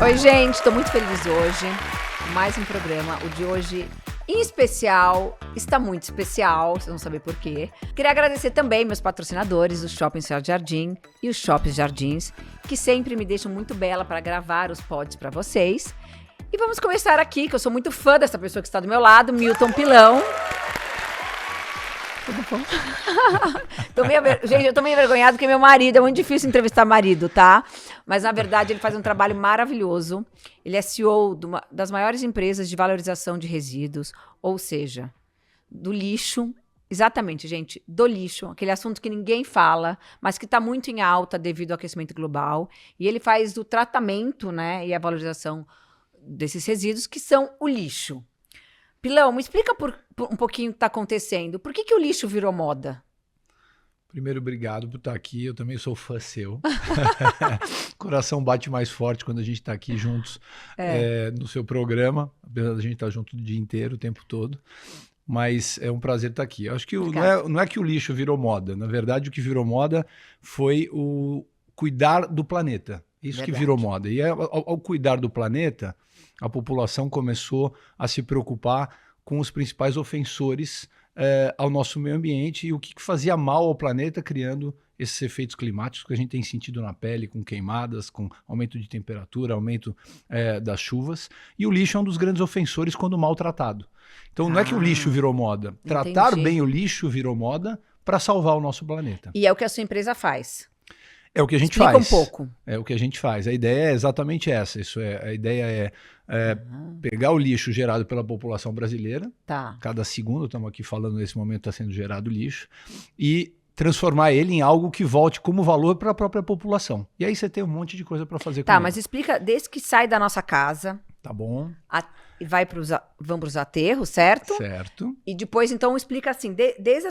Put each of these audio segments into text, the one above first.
Oi, gente, estou muito feliz hoje. Mais um programa. O de hoje, em especial, está muito especial, vocês vão saber por quê. Queria agradecer também meus patrocinadores, os Shopping Cidade Jardim e os Shopping Jardins, que sempre me deixam muito bela para gravar os pods para vocês. E vamos começar aqui, que eu sou muito fã dessa pessoa que está do meu lado, Milton Pilão. Tudo bom? Gente, eu tô meio envergonhada porque meu marido, é muito difícil entrevistar marido, tá? Mas, na verdade, ele faz um trabalho maravilhoso. Ele é CEO das maiores empresas de valorização de resíduos, ou seja, do lixo. Exatamente, gente, do lixo, aquele assunto que ninguém fala, mas que está muito em alta devido ao aquecimento global. E ele faz o tratamento, né, e a valorização desses resíduos, que são o lixo. Pilão, me explica um pouquinho o que está acontecendo. Por que o lixo virou moda? Primeiro, obrigado por estar aqui. Eu também sou fã seu. Coração bate mais forte quando a gente está aqui juntos no seu programa, apesar da gente estar junto o dia inteiro, o tempo todo. Mas é um prazer estar aqui. Eu acho que não é que o lixo virou moda. Na verdade, o que virou moda foi o cuidar do planeta. Isso verdade. Que virou moda. E ao cuidar do planeta, a população começou a se preocupar com os principais ofensores ao nosso meio ambiente e o que fazia mal ao planeta, criando esses efeitos climáticos que a gente tem sentido na pele, com queimadas, com aumento de temperatura, aumento das chuvas. E o lixo é um dos grandes ofensores quando mal tratado. Então não é que o lixo virou moda. Tratar bem o lixo virou moda para salvar o nosso planeta. E é o que a sua empresa faz. É o que a gente faz. Explica um pouco. É o que a gente faz. A ideia é exatamente essa. A ideia é pegar o lixo gerado pela população brasileira. Tá. Cada segundo, estamos aqui falando, nesse momento está sendo gerado lixo. E transformar ele em algo que volte como valor para a própria população. E aí você tem um monte de coisa para fazer com ele. Tá, mas explica, desde que sai da nossa casa... Tá bom. Vão para os aterros, certo? Certo. E depois, então, explica assim, desde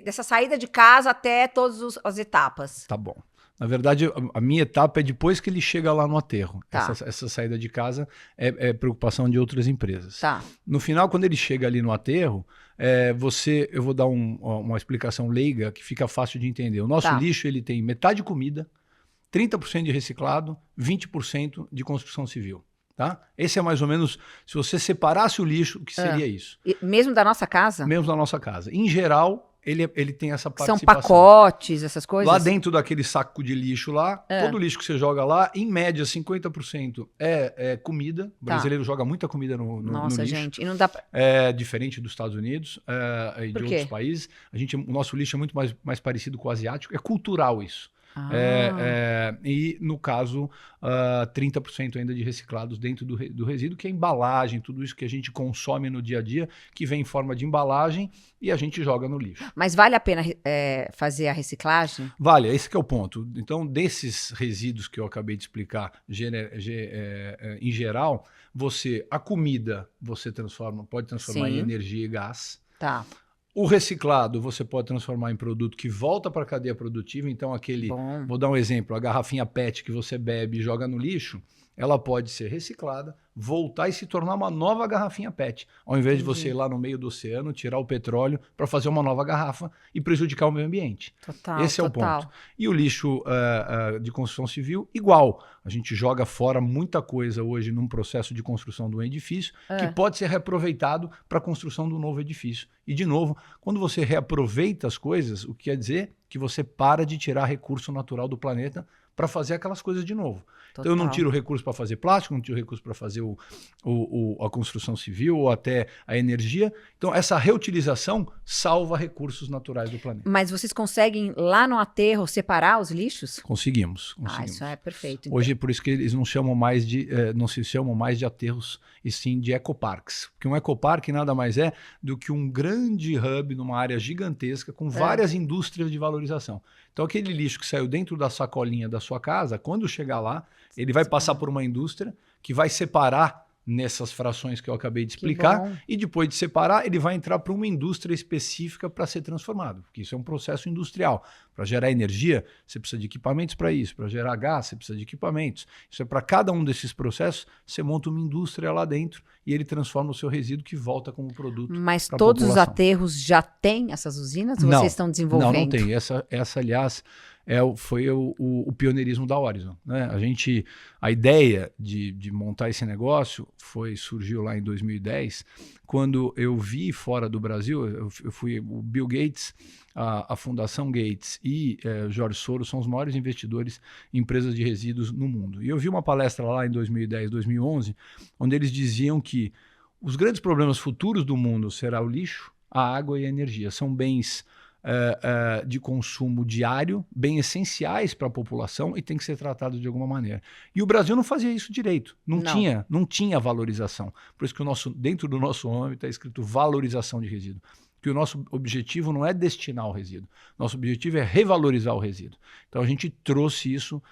dessa saída de casa até todas as etapas. Tá bom. Na verdade, a minha etapa é depois que ele chega lá no aterro. Tá. Essa saída de casa é preocupação de outras empresas. Tá. No final, quando ele chega ali no aterro, eu vou dar uma explicação leiga que fica fácil de entender. O nosso lixo ele tem metade comida, 30% de reciclado, 20% de construção civil. Tá? Esse é mais ou menos, se você separasse o lixo, o que seria isso? Mesmo da nossa casa? Mesmo da nossa casa. Em geral, ele tem essa participação. São pacotes, essas coisas? Lá dentro daquele saco de lixo lá, todo lixo que você joga lá, em média, 50% é comida. O brasileiro joga muita comida no lixo. Nossa, gente, e não dá pra... É diferente dos Estados Unidos e de outros países. O nosso lixo é muito mais parecido com o asiático. É cultural isso. E no caso 30% ainda de reciclados dentro do resíduo, que é embalagem, tudo isso que a gente consome no dia a dia, que vem em forma de embalagem e a gente joga no lixo. Mas vale a pena fazer a reciclagem? Vale, esse que é o ponto. Então, desses resíduos que eu acabei de explicar, em geral, a comida você pode transformar em energia e gás. Tá. O reciclado você pode transformar em produto que volta para a cadeia produtiva. Então vou dar um exemplo, a garrafinha PET que você bebe e joga no lixo, ela pode ser reciclada, voltar e se tornar uma nova garrafinha PET, ao invés de você ir lá no meio do oceano, tirar o petróleo para fazer uma nova garrafa e prejudicar o meio ambiente. Esse é o ponto. E o lixo de construção civil, igual. A gente joga fora muita coisa hoje num processo de construção de um edifício que pode ser reaproveitado para a construção do novo edifício. E, de novo, quando você reaproveita as coisas, o que quer dizer que você para de tirar recurso natural do planeta para fazer aquelas coisas de novo. Total. Então eu não tiro recurso para fazer plástico, não tiro recurso para fazer a construção civil ou até a energia. Então essa reutilização salva recursos naturais do planeta. Mas vocês conseguem lá no aterro separar os lixos? Conseguimos. Isso é perfeito. Hoje por isso que eles não se chamam mais de aterros e sim de ecoparques. Porque um ecoparque nada mais é do que um grande hub numa área gigantesca com várias indústrias de valorização. Então aquele lixo que saiu dentro da sacolinha da sua casa, quando chegar lá, ele vai passar por uma indústria que vai separar nessas frações que eu acabei de explicar, e depois de separar, ele vai entrar para uma indústria específica para ser transformado, porque isso é um processo industrial. Para gerar energia, você precisa de equipamentos para isso. Para gerar gás, você precisa de equipamentos. Isso é para cada um desses processos, você monta uma indústria lá dentro e ele transforma o seu resíduo que volta como produto. Mas todos os aterros já têm essas usinas? Ou vocês estão desenvolvendo? Não tem. Essa aliás, foi o pioneirismo da Horizon, né? A ideia de montar esse negócio surgiu lá em 2010, quando eu vi fora do Brasil, eu fui o Bill Gates, a Fundação Gates e Jorge Soros são os maiores investidores em empresas de resíduos no mundo. E eu vi uma palestra lá em 2010, 2011, onde eles diziam que os grandes problemas futuros do mundo será o lixo, a água e a energia. São bens de consumo diário, bem essenciais para a população e tem que ser tratado de alguma maneira. E o Brasil não fazia isso direito, não tinha valorização. Por isso que dentro do nosso nome está escrito valorização de resíduo. Que o nosso objetivo não é destinar o resíduo, nosso objetivo é revalorizar o resíduo. Então a gente trouxe isso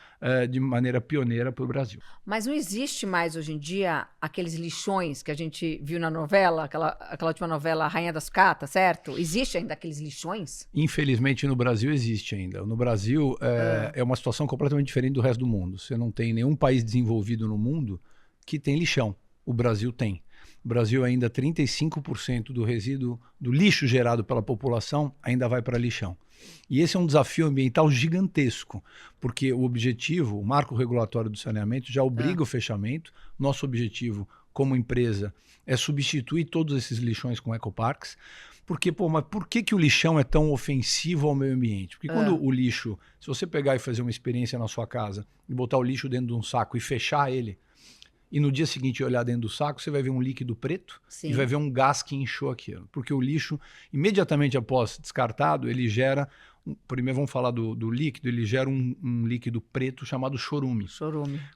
de maneira pioneira para o Brasil. Mas não existe mais hoje em dia aqueles lixões que a gente viu na novela, aquela última novela Rainha da Sucata, certo? Existe ainda aqueles lixões? Infelizmente no Brasil existe ainda. No Brasil é uma situação completamente diferente do resto do mundo. Você não tem nenhum país desenvolvido no mundo que tem lixão. O Brasil tem. No Brasil ainda 35% do resíduo, do lixo gerado pela população ainda vai para lixão. E esse é um desafio ambiental gigantesco, porque o objetivo, o marco regulatório do saneamento já obriga o fechamento. Nosso objetivo como empresa é substituir todos esses lixões com ecoparques. Porque, mas por que o lixão é tão ofensivo ao meio ambiente? Porque quando o lixo, se você pegar e fazer uma experiência na sua casa e botar o lixo dentro de um saco e fechar ele, e no dia seguinte olhar dentro do saco, você vai ver um líquido preto. Sim. E vai ver um gás que inchou aquilo. Porque o lixo, imediatamente após descartado, ele gera... Primeiro vamos falar do líquido, ele gera um líquido preto chamado chorume.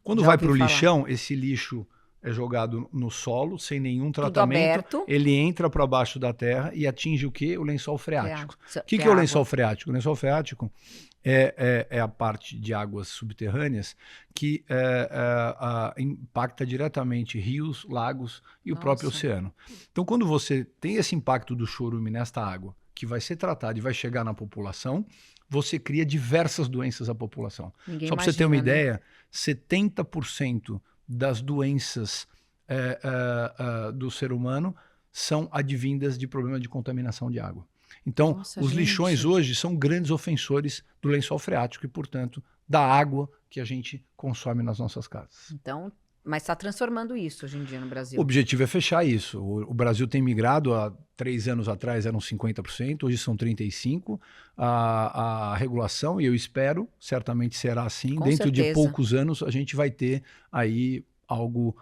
Quando vai para o lixão, esse lixo é jogado no solo, sem nenhum tratamento. Ele entra para baixo da terra e atinge o quê? O lençol freático. O que é o lençol freático? O lençol freático é a parte de águas subterrâneas que impacta diretamente rios, lagos e o próprio oceano. Então, quando você tem esse impacto do chorume nesta água, que vai ser tratada e vai chegar na população, você cria diversas doenças à população. Só para você ter uma ideia, 70% das doenças do ser humano são advindas de problema de contaminação de água. Então, os lixões hoje são grandes ofensores do lençol freático e, portanto, da água que a gente consome nas nossas casas. Então, mas está transformando isso hoje em dia no Brasil. O objetivo é fechar isso. O Brasil tem migrado, há 3 anos atrás eram 50%, hoje são 35%. A regulação, e eu espero, certamente será assim, dentro de poucos anos a gente vai ter aí algo,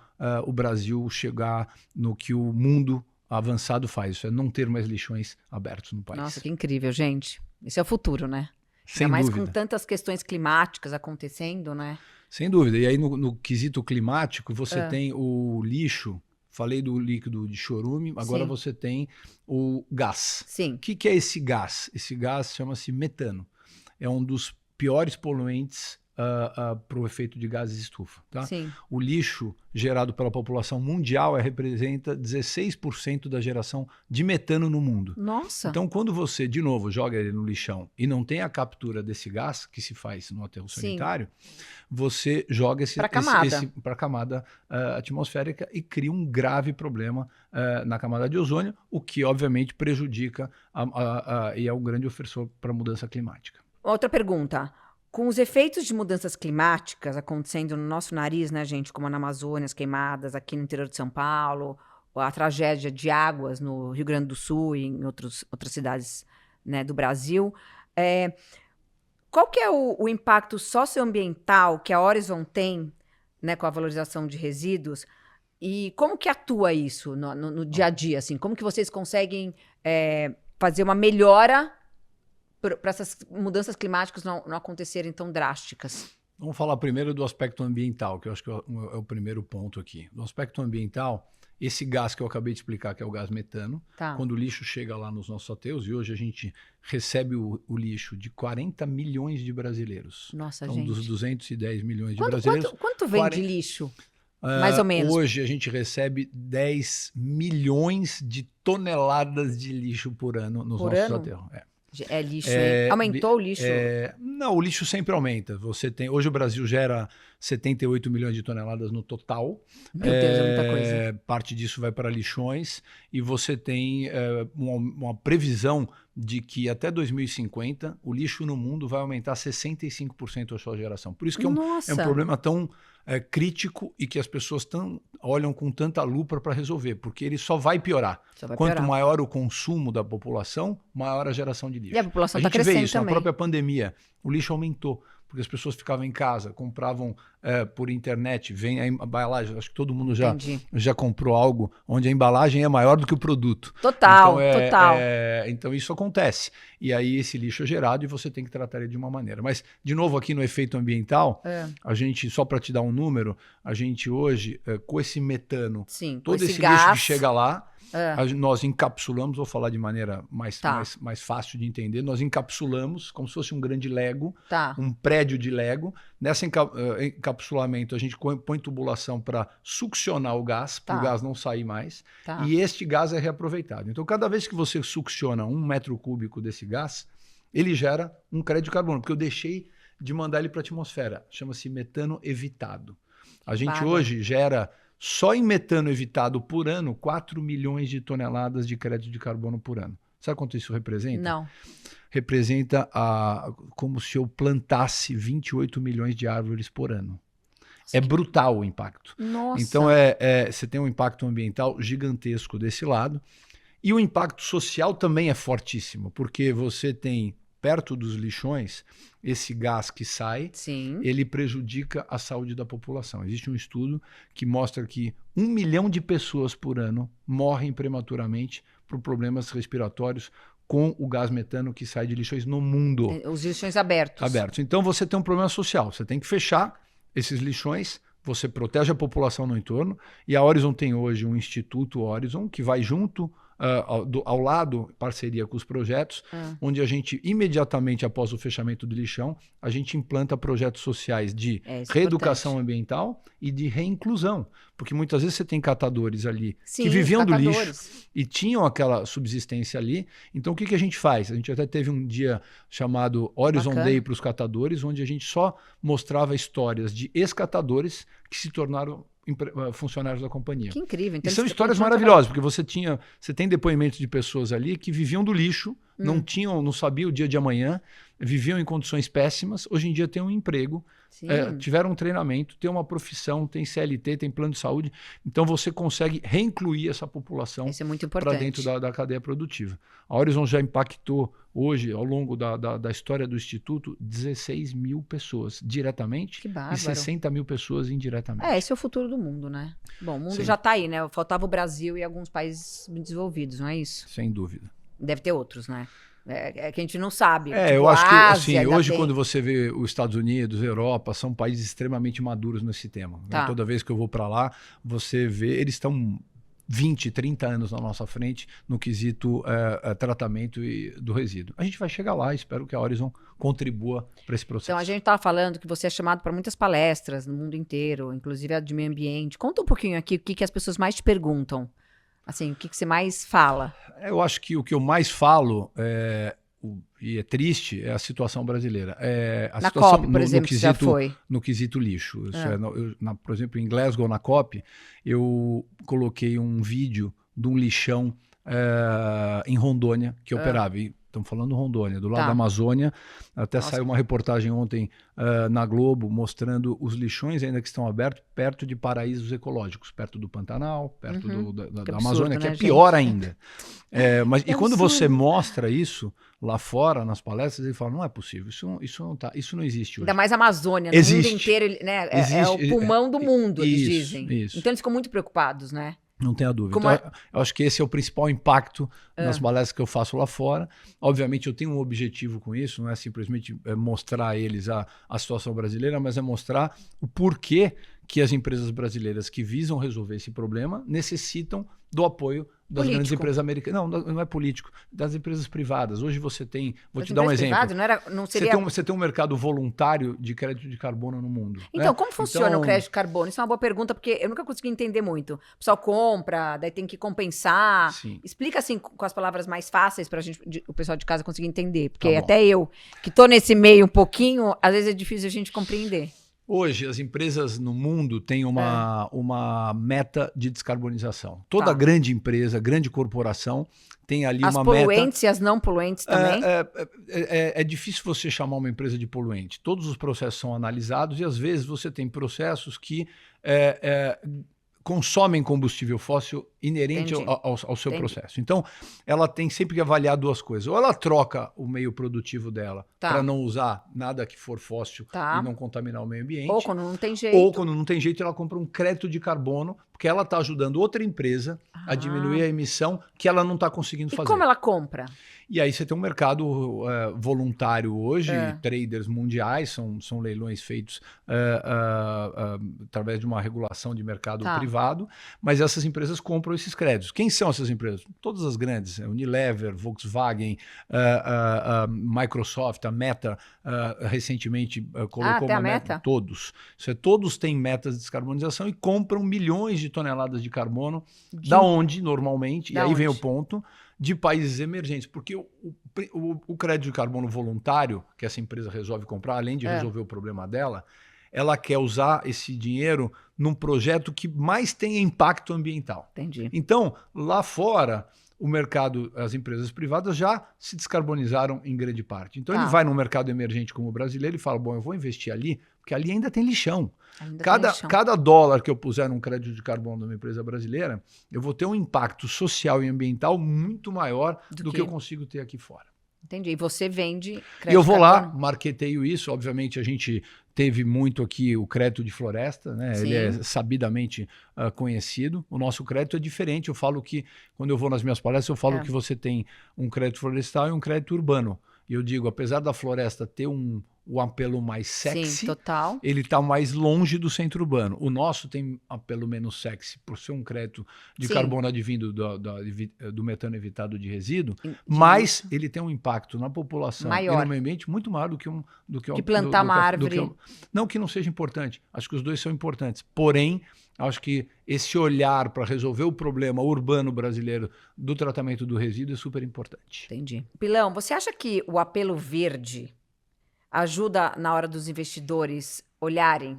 o Brasil chegar no que o mundo avançado faz, isso é não ter mais lixões abertos no país. Nossa, que incrível, gente. Esse é o futuro, né? Sem Ainda dúvida. Mais com tantas questões climáticas acontecendo, né? Sem dúvida. E aí no quesito climático, você tem o lixo, falei do líquido de chorume, agora você tem o gás. Sim. O que é esse gás? Esse gás chama-se metano. É um dos piores poluentes para o efeito de gases de estufa. Tá? Sim. O lixo gerado pela população mundial representa 16% da geração de metano no mundo. Nossa! Então, quando você, de novo, joga ele no lixão e não tem a captura desse gás, que se faz no aterro sanitário, você joga para a camada atmosférica e cria um grave problema na camada de ozônio, o que, obviamente, prejudica e é um grande ofensor para a mudança climática. Outra pergunta. Com os efeitos de mudanças climáticas acontecendo no nosso nariz, né, gente, como na Amazônia, as queimadas aqui no interior de São Paulo, a tragédia de águas no Rio Grande do Sul e em outras cidades, né, do Brasil, qual que é o impacto socioambiental que a Horizon tem, né, com a valorização de resíduos e como que atua isso no dia a dia? Assim, como que vocês conseguem fazer uma melhora para essas mudanças climáticas não acontecerem tão drásticas? Vamos falar primeiro do aspecto ambiental, que eu acho que é o primeiro ponto aqui. No aspecto ambiental, esse gás que eu acabei de explicar, que é o gás metano, quando o lixo chega lá nos nossos aterros, e hoje a gente recebe o lixo de 40 milhões de brasileiros. Nossa, então, gente. Dos 210 milhões de brasileiros... Quanto vem de lixo? Mais ou menos. Hoje a gente recebe 10 milhões de toneladas de lixo por ano nos nossos aterros. É lixo, aumentou o lixo? Não, o lixo sempre aumenta. Hoje o Brasil gera 78 milhões de toneladas no total. Meu Deus, é muita coisa. Parte disso vai para lixões e você tem uma previsão de que até 2050 o lixo no mundo vai aumentar 65% a sua geração. Por isso que é um problema tão crítico e que as pessoas olham com tanta lupa para resolver, porque ele só vai piorar. Quanto maior o consumo da população, maior a geração de lixo. E a população está crescendo vê isso também. Na própria pandemia. O lixo aumentou, porque as pessoas ficavam em casa, compravam por internet, vem a embalagem. Acho que todo mundo já comprou algo onde a embalagem é maior do que o produto. Total. Então isso acontece. E aí esse lixo é gerado e você tem que tratar ele de uma maneira. Mas, de novo, aqui no efeito ambiental, a gente, só para te dar um número, a gente hoje, com esse metano, todo esse lixo que chega lá, nós encapsulamos, vou falar de maneira mais fácil de entender, nós encapsulamos como se fosse um grande Lego, um prédio de Lego. Nesse encapsulamento, a gente põe tubulação para succionar o gás, para o gás não sair mais, e este gás é reaproveitado. Então, cada vez que você succiona 1 metro cúbico desse gás, ele gera um crédito de carbono, porque eu deixei de mandar ele para a atmosfera. Chama-se metano evitado. A gente hoje gera, só em metano evitado por ano, 4 milhões de toneladas de crédito de carbono por ano. Sabe quanto isso representa? Não. Representa como se eu plantasse 28 milhões de árvores por ano. É brutal o impacto. Nossa. Então, você tem um impacto ambiental gigantesco desse lado. E o impacto social também é fortíssimo, porque você tem, perto dos lixões, esse gás que sai, ele prejudica a saúde da população. Existe um estudo que mostra que 1 milhão de pessoas por ano morrem prematuramente por problemas respiratórios com o gás metano que sai de lixões no mundo. Os lixões abertos. Então você tem um problema social. Você tem que fechar esses lixões, você protege a população no entorno, e a Horizon tem hoje um Instituto Horizon que vai junto, ao lado, parceria com os projetos, onde a gente, imediatamente após o fechamento do lixão, a gente implanta projetos sociais de reeducação ambiental e de reinclusão. Porque muitas vezes você tem catadores ali que viviam do lixo e tinham aquela subsistência ali. Então, o que a gente faz? A gente até teve um dia chamado Horizon Day para os catadores, onde a gente só mostrava histórias de ex-catadores que se tornaram funcionários da companhia. Que incrível. Então, e são histórias maravilhosas, porque você tem depoimentos de pessoas ali que viviam do lixo, não sabiam o dia de amanhã, viviam em condições péssimas, hoje em dia têm um emprego, tiveram um treinamento, têm uma profissão, tem CLT, tem plano de saúde, então você consegue reincluir essa população para dentro da cadeia produtiva. A Horizon já impactou hoje, ao longo da história do Instituto, 16 mil pessoas diretamente e 60 mil pessoas indiretamente. Esse é o futuro do mundo, né? Bom, o mundo já está aí, né? Faltava o Brasil e alguns países desenvolvidos, não é isso? Sem dúvida. Deve ter outros, né? É que a gente não sabe. Tipo, eu acho que assim, hoje quando você vê os Estados Unidos, Europa, são países extremamente maduros nesse tema. Né? Toda vez que eu vou para lá, você vê, eles estão 20, 30 anos na nossa frente no quesito tratamento do resíduo. A gente vai chegar lá, espero que a Horizon contribua para esse processo. Então, a gente estava falando que você é chamado para muitas palestras no mundo inteiro, inclusive a de meio ambiente. Conta um pouquinho aqui o que as pessoas mais te perguntam. Assim, o que você mais fala? Eu acho que o que eu mais falo, e é triste, é a situação brasileira. A na situação, COP, por exemplo, já foi. No quesito lixo. Por exemplo, em Glasgow, na COP, eu coloquei um vídeo de um lixão em Rondônia, que operava. Estamos falando Rondônia, do lado da Amazônia. Até saiu uma reportagem ontem na Globo mostrando os lixões ainda que estão abertos perto de paraísos ecológicos, perto do Pantanal, perto da Amazônia, que é pior ainda. E quando você mostra isso lá fora, nas palestras, ele fala, não é possível, isso não existe hoje. Ainda mais a Amazônia, no mundo inteiro, né? É o pulmão do mundo, eles dizem. Isso. Então eles ficam muito preocupados, né? Não tenha dúvida. Então, eu acho que esse é o principal impacto nas palestras que eu faço lá fora. Obviamente, eu tenho um objetivo com isso, não é simplesmente mostrar a eles a situação brasileira, mas é mostrar o porquê que as empresas brasileiras que visam resolver esse problema necessitam do apoio das grandes empresas americanas. Não é político, das empresas privadas. Hoje você tem, vou te dar um exemplo. Você tem um mercado voluntário de crédito de carbono no mundo. Então, como funciona o crédito de carbono? Isso é uma boa pergunta, porque eu nunca consegui entender muito. O pessoal compra, daí tem que compensar. Sim. Explica assim com as palavras mais fáceis para o pessoal de casa conseguir entender. Porque até eu, que estou nesse meio um pouquinho, às vezes é difícil a gente compreender. Hoje, as empresas no mundo têm uma meta de descarbonização. Toda grande empresa, grande corporação tem ali uma meta... As poluentes e as não poluentes também? É difícil você chamar uma empresa de poluente. Todos os processos são analisados e, às vezes, você tem processos que consomem combustível fóssil inerente ao seu processo. Então, ela tem sempre que avaliar duas coisas. Ou ela troca o meio produtivo dela para não usar nada que for fóssil e não contaminar o meio ambiente. Ou quando não tem jeito. Ou quando não tem jeito, ela compra um crédito de carbono, porque ela está ajudando outra empresa a diminuir a emissão que ela não está conseguindo fazer. E como ela compra? E aí você tem um mercado voluntário hoje, traders mundiais, são leilões feitos através de uma regulação de mercado privado, mas essas empresas compram esses créditos. Quem são essas empresas? Todas as grandes, Unilever, Volkswagen, Microsoft, a Meta recentemente colocou uma meta. Todos. Todos têm metas de descarbonização e compram milhões de toneladas de carbono, da onde normalmente, e aí vem o ponto, de países emergentes, porque o crédito de carbono voluntário que essa empresa resolve comprar, além de resolver o problema dela, ela quer usar esse dinheiro num projeto que mais tenha impacto ambiental. Entendi. Então, lá fora, o mercado, as empresas privadas já se descarbonizaram em grande parte. Então, ele vai num mercado emergente como o brasileiro e fala, bom, eu vou investir ali, porque ali ainda tem lixão. Cada dólar que eu puser num crédito de carbono numa empresa brasileira, eu vou ter um impacto social e ambiental muito maior do que eu consigo ter aqui fora. Entendi. E você vende crédito E eu vou de carbono? lá, marqueteio isso. Obviamente, a gente teve muito aqui o crédito de floresta, né? Ele é sabidamente conhecido. O nosso crédito é diferente. Eu falo que, quando eu vou nas minhas palestras, eu falo que você tem um crédito florestal e um crédito urbano. E eu digo, apesar da floresta ter um apelo mais sexy, ele está mais longe do centro urbano. O nosso tem apelo menos sexy, por ser um crédito de carbono advindo do metano evitado de resíduo, mas ele tem um impacto na população e no meio ambiente muito maior do que plantar uma árvore. Não que não seja importante, acho que os dois são importantes. Porém, acho que esse olhar para resolver o problema urbano brasileiro do tratamento do resíduo é super importante. Entendi. Pilão, você acha que o apelo verde ajuda na hora dos investidores olharem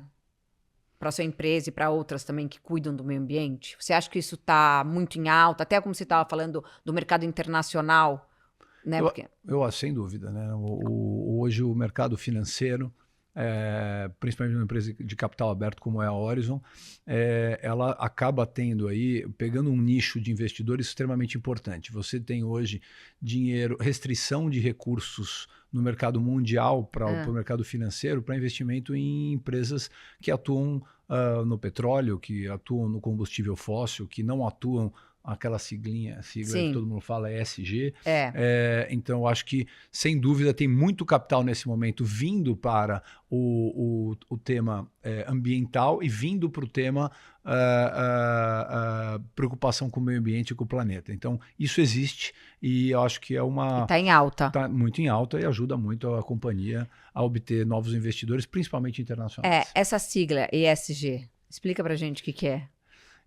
para a sua empresa e para outras também que cuidam do meio ambiente? Você acha que isso está muito em alta? Até como você estava falando do mercado internacional, né? Sem dúvida, né? Hoje o mercado financeiro, principalmente uma empresa de capital aberto como é a Horizon, ela acaba tendo aí, pegando um nicho de investidores extremamente importante. Você tem hoje dinheiro, restrição de recursos no mercado mundial para o mercado financeiro, para investimento em empresas que atuam no petróleo, que atuam no combustível fóssil, que não atuam aquela sigla que todo mundo fala, ESG. Então, eu acho que, sem dúvida, tem muito capital nesse momento vindo para o tema ambiental e vindo para o tema preocupação com o meio ambiente e com o planeta. Então, isso existe e eu acho que é uma... Está em alta. Está muito em alta e ajuda muito a companhia a obter novos investidores, principalmente internacionais. Essa sigla, ESG, explica para a gente o que é.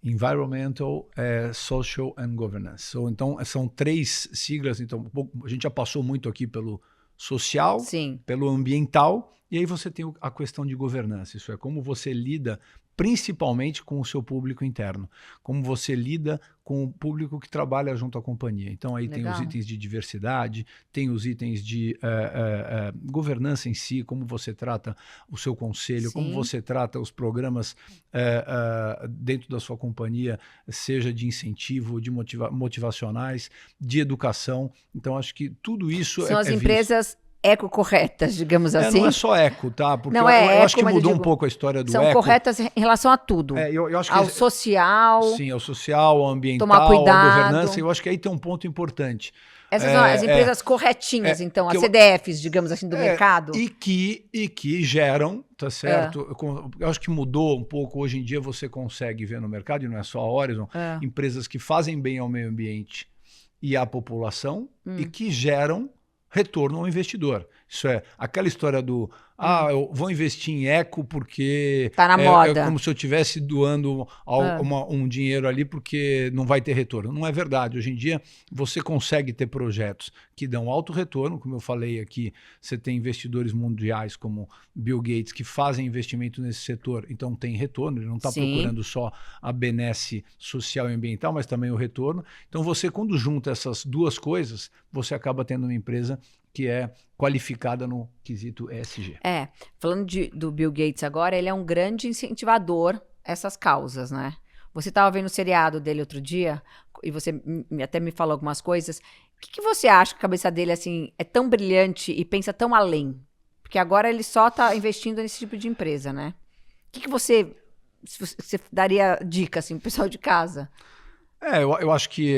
Environmental, Social and Governance. Então, são 3 siglas. Então, a gente já passou muito aqui pelo social, pelo ambiental, e aí você tem a questão de governança. Isso é como você lida principalmente com o seu público interno, como você lida com o público que trabalha junto à companhia. Então aí tem os itens de diversidade, tem os itens de governança em si, como você trata o seu conselho, como você trata os programas dentro da sua companhia, seja de incentivo, de motivacionais, de educação. Então acho que tudo isso são as empresas ecocorretas, digamos assim. Não é só eco, tá? Porque não eu acho que mudou um pouco a história do são eco. São corretas em relação a tudo. Eu acho que ao social. Sim, ao social, ao ambiental, tomar cuidado. À governança. Eu acho que aí tem um ponto importante. Essas são as empresas corretinhas, então, as CDFs, digamos assim, do mercado. E que geram, tá certo? Eu acho que mudou um pouco. Hoje em dia você consegue ver no mercado, e não é só a Horizon, empresas que fazem bem ao meio ambiente e à população e que geram retorno ao investidor. Isso é, aquela história do Eu vou investir em eco porque Tá na moda. É como se eu estivesse doando um dinheiro ali porque não vai ter retorno. Não é verdade. Hoje em dia, você consegue ter projetos que dão alto retorno. Como eu falei aqui, você tem investidores mundiais como Bill Gates que fazem investimento nesse setor, então tem retorno. Ele não está procurando só a benesse social e ambiental, mas também o retorno. Então você, quando junta essas duas coisas, você acaba tendo uma empresa que é qualificada no quesito ESG. Falando do Bill Gates agora, ele é um grande incentivador a essas causas, né? Você estava vendo o seriado dele outro dia, e você até me falou algumas coisas. O que você acha que a cabeça dele assim, é tão brilhante e pensa tão além? Porque agora ele só está investindo nesse tipo de empresa, né? O que você daria dica assim, pro pessoal de casa? Eu acho que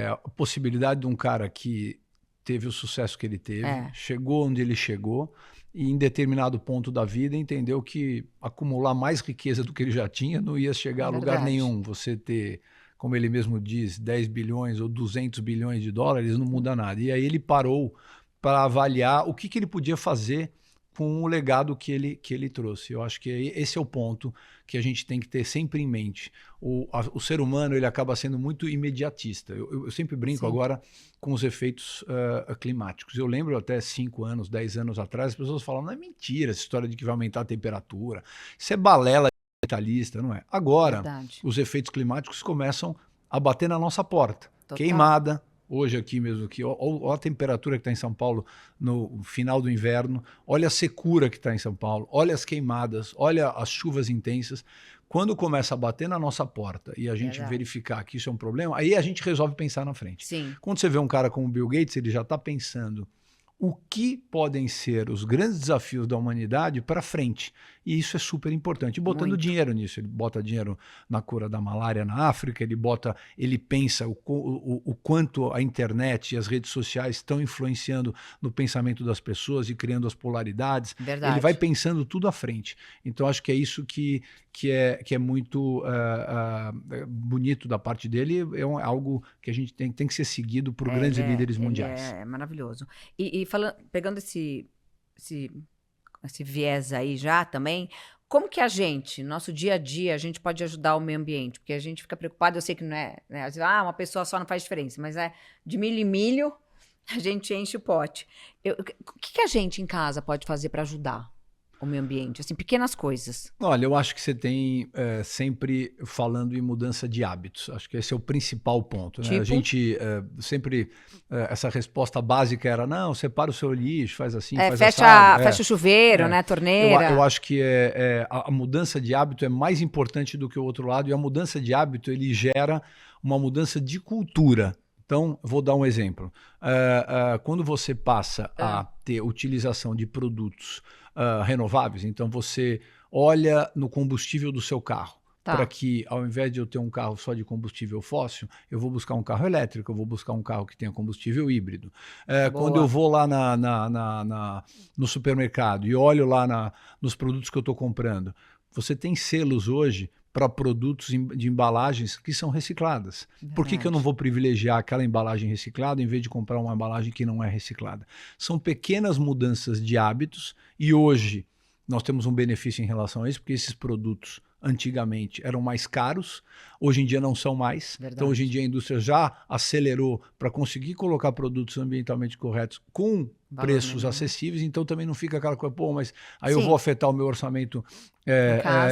a possibilidade de um cara que teve o sucesso que ele teve, chegou onde ele chegou e em determinado ponto da vida entendeu que acumular mais riqueza do que ele já tinha não ia chegar a lugar nenhum. Você ter, como ele mesmo diz, 10 bilhões ou 200 bilhões de dólares não muda nada. E aí ele parou para avaliar o que ele podia fazer com o legado que ele trouxe. Eu acho que esse é o ponto que a gente tem que ter sempre em mente. O ser humano ele acaba sendo muito imediatista. Eu sempre brinco agora com os efeitos climáticos. Eu lembro até 5 anos, 10 anos atrás, as pessoas falavam, não é mentira essa história de que vai aumentar a temperatura. Isso é balela ambientalista, não é? Agora, os efeitos climáticos começam a bater na nossa porta. Total. Queimada. Hoje aqui mesmo, olha a temperatura que está em São Paulo no final do inverno, olha a secura que está em São Paulo, olha as queimadas, olha as chuvas intensas. Quando começa a bater na nossa porta e a gente verificar que isso é um problema, aí a gente resolve pensar na frente. Quando você vê um cara como o Bill Gates, ele já está pensando o que podem ser os grandes desafios da humanidade para frente. E isso é super importante. E botando dinheiro nisso. Ele bota dinheiro na cura da malária na África, ele pensa o quanto a internet e as redes sociais estão influenciando no pensamento das pessoas e criando as polaridades. Ele vai pensando tudo à frente. Então, acho que é isso que é muito bonito da parte dele. É algo que a gente tem que ser seguido por grandes líderes mundiais. É maravilhoso. E pegando esse viés aí já também, como que a gente, no nosso dia a dia, a gente pode ajudar o meio ambiente? Porque a gente fica preocupado, eu sei que não é, né? Às vezes, uma pessoa só não faz diferença, mas de milho em milho, a gente enche o pote. O que a gente em casa pode fazer para ajudar o meio ambiente? Assim, pequenas coisas. Olha, eu acho que você tem sempre falando em mudança de hábitos. Acho que esse é o principal ponto. Né? A gente sempre, essa resposta básica era, não, separa o seu lixo, faz assim, faz assado. Fecha o chuveiro, né, a torneira. Eu acho que a mudança de hábito é mais importante do que o outro lado, e a mudança de hábito ele gera uma mudança de cultura. Então, vou dar um exemplo. Quando você passa a ter utilização de produtos renováveis, então você olha no combustível do seu carro, para que ao invés de eu ter um carro só de combustível fóssil, eu vou buscar um carro elétrico, eu vou buscar um carro que tenha combustível híbrido. Quando eu vou lá no supermercado e olho lá nos produtos que eu estou comprando, você tem selos hoje para produtos de embalagens que são recicladas. Verdade. Por que eu não vou privilegiar aquela embalagem reciclada em vez de comprar uma embalagem que não é reciclada? São pequenas mudanças de hábitos e hoje nós temos um benefício em relação a isso, porque esses produtos antigamente eram mais caros, hoje em dia não são mais. Verdade. Então hoje em dia a indústria já acelerou para conseguir colocar produtos ambientalmente corretos com preços acessíveis, então também não fica aquela coisa, mas aí eu vou afetar o meu orçamento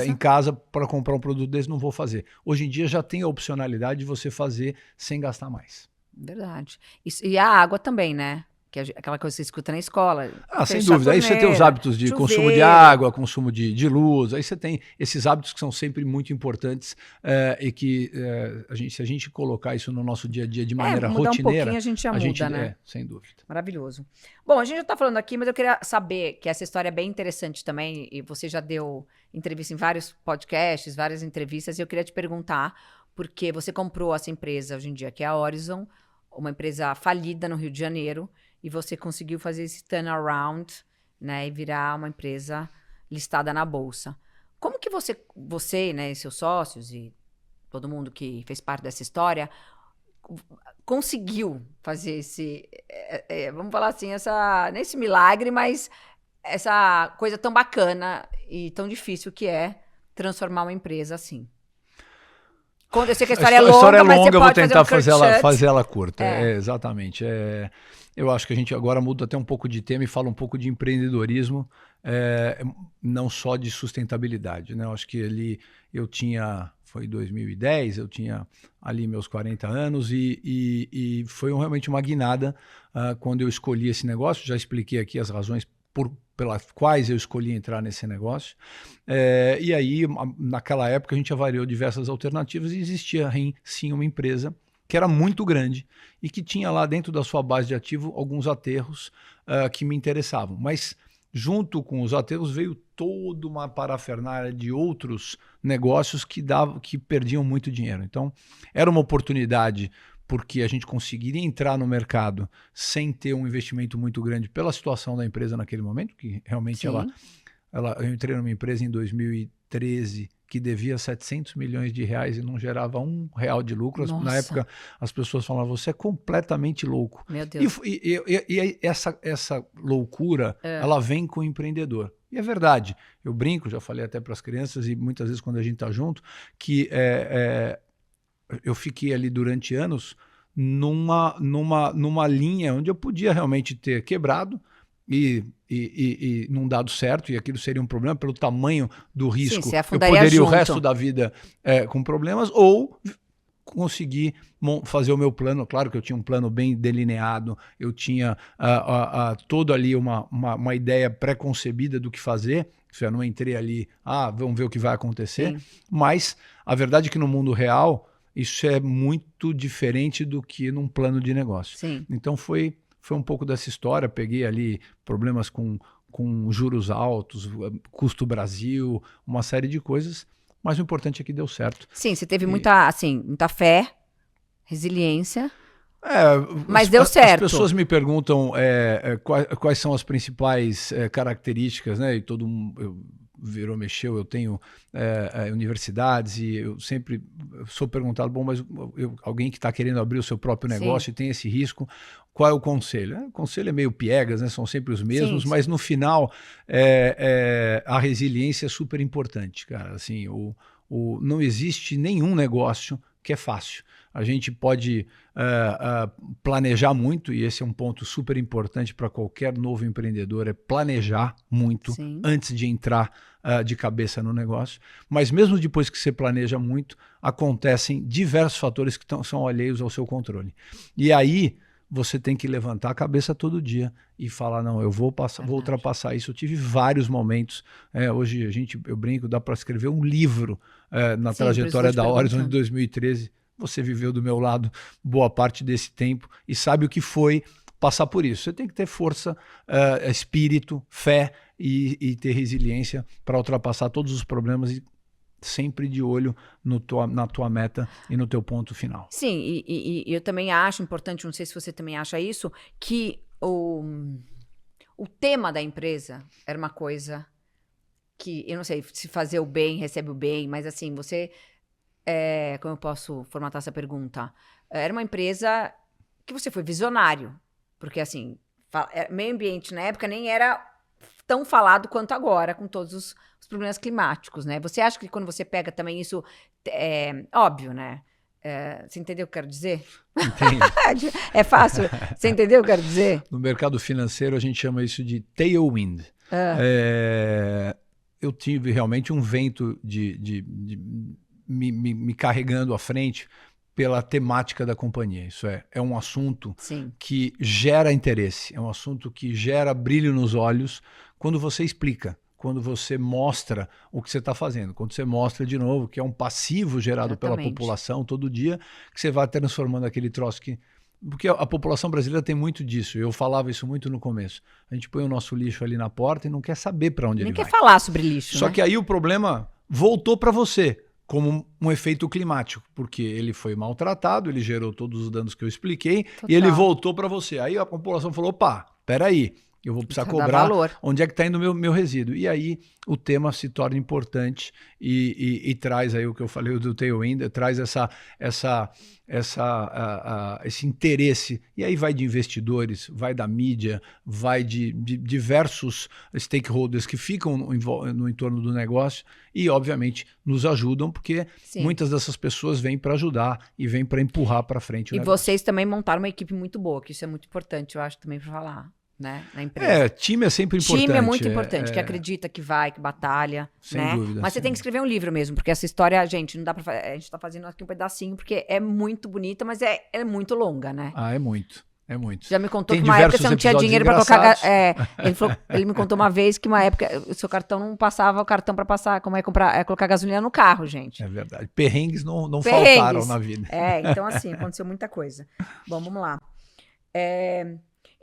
em casa para comprar um produto desse, não vou fazer. Hoje em dia já tem a opcionalidade de você fazer sem gastar mais. Verdade. E a água também, né? Que aquela coisa que você escuta na escola. Sem dúvida. Aí você tem os hábitos de consumo de água, consumo de luz. Aí você tem esses hábitos que são sempre muito importantes e que se a gente colocar isso no nosso dia a dia de maneira rotineira... um pouquinho a gente já muda, né? Sem dúvida. Maravilhoso. Bom, a gente já está falando aqui, mas eu queria saber que essa história é bem interessante também, e você já deu entrevista em vários podcasts, várias entrevistas, e eu queria te perguntar, porque você comprou essa empresa hoje em dia, que é a Horizon, uma empresa falida no Rio de Janeiro, e você conseguiu fazer esse turnaround, né, e virar uma empresa listada na Bolsa. Como que você, né, e seus sócios e todo mundo que fez parte dessa história, conseguiu fazer esse, vamos falar assim, nesse milagre, mas essa coisa tão bacana e tão difícil que é transformar uma empresa assim. Eu sei que a história é longa, mas você pode vou tentar fazer ela curta. Exatamente. Eu acho que a gente agora muda até um pouco de tema e fala um pouco de empreendedorismo, não só de sustentabilidade, né? Eu acho que ali foi 2010, eu tinha ali meus 40 anos e foi realmente uma guinada quando eu escolhi esse negócio. Já expliquei aqui as razões pelas quais eu escolhi entrar nesse negócio. E aí, naquela época, a gente avaliou diversas alternativas e existia, sim, uma empresa que era muito grande e que tinha lá dentro da sua base de ativo alguns aterros que me interessavam. Mas, junto com os aterros, veio toda uma parafernália de outros negócios que perdiam muito dinheiro. Então, era uma oportunidade porque a gente conseguiria entrar no mercado sem ter um investimento muito grande pela situação da empresa naquele momento, que realmente eu entrei numa empresa em 2013 que devia 700 milhões de reais e não gerava R$1 de lucro. Nossa. Na época, as pessoas falavam, você é completamente louco. Meu Deus. E essa loucura, ela vem com o empreendedor. E é verdade. Eu brinco, já falei até para as crianças e muitas vezes quando a gente está junto, que eu fiquei ali durante anos numa linha onde eu podia realmente ter quebrado e não dado certo, e aquilo seria um problema pelo tamanho do risco. Sim, eu poderia o resto da vida com problemas, ou conseguir fazer o meu plano. Claro que eu tinha um plano bem delineado, eu tinha toda ali uma ideia pré-concebida do que fazer. Eu não entrei ali, vamos ver o que vai acontecer. Sim. Mas a verdade é que no mundo real isso é muito diferente do que num plano de negócio. Sim. Então foi um pouco dessa história. Peguei ali problemas com juros altos, custo Brasil, uma série de coisas, mas o importante é que deu certo. Sim, você teve muita fé, resiliência, mas deu certo. As pessoas me perguntam quais são as principais características, né? E todo mundo mexeu, eu tenho universidades e eu sempre sou perguntado, bom, mas alguém que está querendo abrir o seu próprio negócio e tem esse risco, qual é o conselho? O conselho é meio piegas, né? São sempre os mesmos, mas no final a resiliência é super importante, cara. Assim, não existe nenhum negócio que é fácil. A gente pode planejar muito, e esse é um ponto super importante para qualquer novo empreendedor, é planejar muito antes de entrar de cabeça no negócio. Mas mesmo depois que você planeja muito, acontecem diversos fatores que são alheios ao seu controle. E aí você tem que levantar a cabeça todo dia e falar, não, eu vou ultrapassar isso. Eu tive vários momentos. Hoje eu brinco, dá para escrever um livro na trajetória da Horizon de 2013. Você viveu do meu lado boa parte desse tempo e sabe o que foi passar por isso. Você tem que ter força, espírito, fé e ter resiliência para ultrapassar todos os problemas e sempre de olho na tua meta e no teu ponto final. Sim, e eu também acho importante, não sei se você também acha isso, que o tema da empresa era uma coisa que, eu não sei se fazer o bem, recebe o bem, mas assim, você... como eu posso formatar essa pergunta? Era uma empresa que você foi visionário, porque assim, meio ambiente na época nem era tão falado quanto agora, com todos os problemas climáticos, né? Você acha que quando você pega também isso, óbvio, né? Você entendeu o que eu quero dizer? Entendo. É fácil? Você entendeu o que eu quero dizer? No mercado financeiro a gente chama isso de tailwind. Eu tive realmente um vento me carregando à frente pela temática da companhia. Isso é um assunto que gera interesse, é um assunto que gera brilho nos olhos quando você explica, quando você mostra o que você está fazendo, quando você mostra de novo que é um passivo gerado pela população todo dia, que você vai transformando aquele troço que... Porque a população brasileira tem muito disso. Eu falava isso muito no começo. A gente põe o nosso lixo ali na porta e não quer saber para onde ele vai. Nem quer falar sobre lixo, Só que aí o problema voltou para você, como um efeito climático, porque ele foi maltratado, ele gerou todos os danos que eu expliquei, e ele voltou para você. Aí a população falou, opa, peraí, Eu vou precisar cobrar onde é que está indo o meu resíduo. E aí o tema se torna importante e traz aí o que eu falei do Tailwind, traz esse interesse. E aí vai de investidores, vai da mídia, vai de diversos stakeholders que ficam no entorno do negócio e, obviamente, nos ajudam, porque muitas dessas pessoas vêm para ajudar e vêm para empurrar para frente o negócio. E vocês também montaram uma equipe muito boa, que isso é muito importante, eu acho, também para falar. Né, na empresa. Time é sempre importante. Time é muito importante, que acredita, que vai, que batalha. Sem né? dúvida. Mas você tem que escrever um livro mesmo, porque essa história, gente, não dá pra fazer. A gente tá fazendo aqui um pedacinho, porque é muito bonita, mas é muito longa, né? É muito. É muito. Já me contou que uma época você não tinha dinheiro para colocar. Ele me contou uma vez que uma época o seu cartão não passava o cartão para passar, como é colocar gasolina no carro, gente. É verdade. Perrengues não faltaram na vida. Então assim, aconteceu muita coisa. Bom, vamos lá.